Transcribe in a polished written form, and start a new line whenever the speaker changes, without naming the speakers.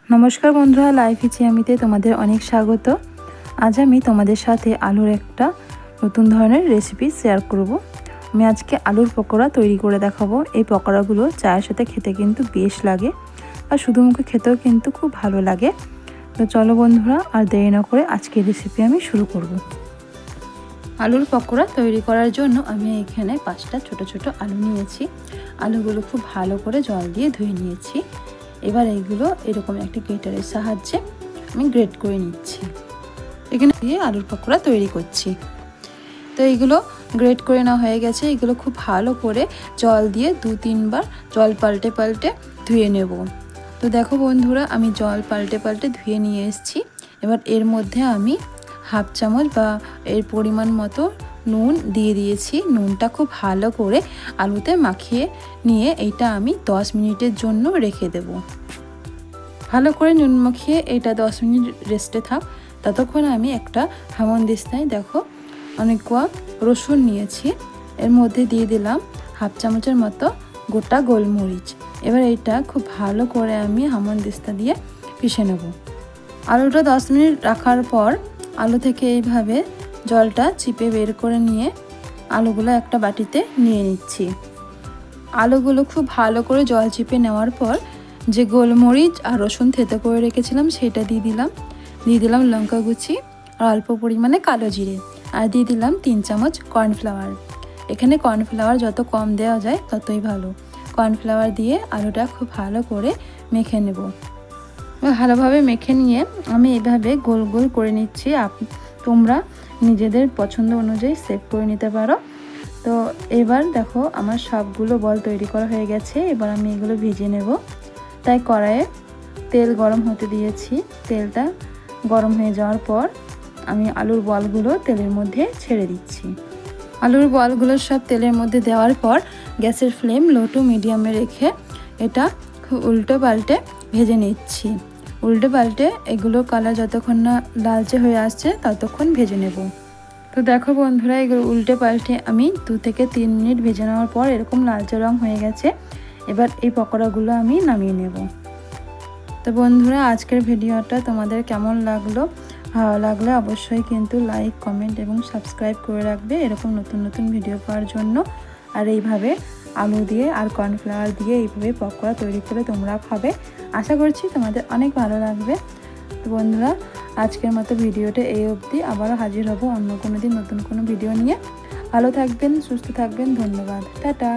নমস্কার বন্ধুরা, লাইফ ইচিয়ামিতে তোমাদের অনেক স্বাগত। আজ আমি তোমাদের সাথে আলুর একটা নতুন ধরনের রেসিপি শেয়ার করব। আমি আজকে আলুর পকোড়া তৈরি করে দেখাবো। এই পকোড়াগুলো চায়ের সাথে খেতে কিন্তু বেশ লাগে, আর শুধু মুখে খেতেও কিন্তু খুব ভালো লাগে। তো চলো বন্ধুরা, আর দেরি না করে আজকের রেসিপি আমি শুরু করব। আলুর পকোড়া তৈরি করার জন্য আমি এখানে 5টা ছোট ছোট আলু নিয়েছি। আলুগুলো খুব ভালো করে জল দিয়ে ধুয়ে নিয়েছি। এবার এইগুলো এরকম একটা গ্রেটারের সাহায্যে আমি গ্রেট করে নিচ্ছি। এখানে দিয়ে আলুর পকোড়া তৈরি করছি। তো এইগুলো গ্রেট করে নেওয়া হয়ে গেছে। এগুলো খুব ভালো করে জল দিয়ে 2-3 বার জল পাল্টে পাল্টে ধুয়ে নেব। তো দেখো বন্ধুরা, আমি জল পাল্টে পাল্টে ধুয়ে নিয়ে এসেছি। এবার এর মধ্যে আমি 1/2 চামচ বা এর পরিমাণ মতো নুন দিয়ে দিয়েছি। নুনটা খুব ভালো করে আলুতে মাখিয়ে নিয়ে এইটা আমি 10 মিনিটের জন্য রেখে দেব। ভালো করে নুন মাখিয়ে এইটা 10 মিনিট রেস্টে থাক। ততক্ষণ আমি একটা হামানদিস্তায় দেখো অনেকগুলো রসুন নিয়েছি। এর মধ্যে দিয়ে দিলাম 1/2 চামচের মতো গোটা গোলমরিচ। এবার এইটা খুব ভালো করে আমি হামানদিস্তা দিয়ে পিষে নেব। আলুটা 10 মিনিট রাখার পর আলু থেকে এইভাবে জলটা চিপে বের করে নিয়ে আলুগুলো একটা বাটিতে নিয়ে নিচ্ছি। আলুগুলো খুব ভালো করে জল চিপে নেওয়ার পর যে গোলমরিচ আর রসুন থেতো করে রেখেছিলাম সেটা দিয়ে দিলাম লঙ্কা কুচি আর অল্প পরিমাণে কালো জিরে, আর দিয়ে দিলাম 3 চামচ কর্নফ্লাওয়ার। এখানে কর্নফ্লাওয়ার যত কম দেওয়া যায় ততই ভালো। কর্নফ্লাওয়ার দিয়ে আলুটা খুব ভালো করে মেখে নেব। ভালোভাবে মেখে নিয়ে আমি এভাবে গোল গোল করে নিচ্ছি। তোমরা নিজেদের পছন্দ অনুযায়ী শেপ করে নিতে পারো। তো এবার দেখো আমার সবগুলো বল তৈরি করা হয়ে গেছে। এবার আমি এগুলো ভেজে নেব। তাই কড়াইয়ে তেল গরম হতে দিয়েছি। তেলটা গরম হয়ে যাওয়ার পর আমি আলুর বলগুলো তেলের মধ্যে ছেড়ে দিচ্ছি। আলুর বলগুলো সব তেলের মধ্যে দেওয়ার পর গ্যাসের ফ্লেম লো টু মিডিয়ামে রেখে এটা খুব উল্টে পাল্টে ভেজে নিচ্ছি। উল্টে পাল্টে এগুলো কালার যতক্ষণ না লালচে হয়ে আসছে ততক্ষণ ভেজে নেব। তো দেখো বন্ধুরা, এগুলো উল্টে পাল্টে আমি 2 থেকে 3 মিনিট ভেজে নেওয়ার পর এরকম লালচে রং হয়ে গেছে। এবার এই পকোড়াগুলো আমি নামিয়ে নেব। তো বন্ধুরা, আজকের ভিডিওটা তোমাদের কেমন লাগলো? ভালো লাগলে অবশ্যই কিন্তু লাইক, কমেন্ট এবং সাবস্ক্রাইব করে রাখবে এরকম নতুন নতুন ভিডিও পাওয়ার জন্য। আর এইভাবে আলু দিয়ে আর কর্নফ্লাওয়ার দিয়ে এইভাবে পকোড়া তৈরি করে তোমরা খাবে। আশা করছি তোমাদের অনেক ভালো লাগবে। তো বন্ধুরা, আজকের মতো ভিডিওটা এই অবধি। আবারও হাজির হব অন্য কোনো দিন নতুন কোনো ভিডিও নিয়ে। ভালো থাকবেন, সুস্থ থাকবেন। ধন্যবাদ। টাটা।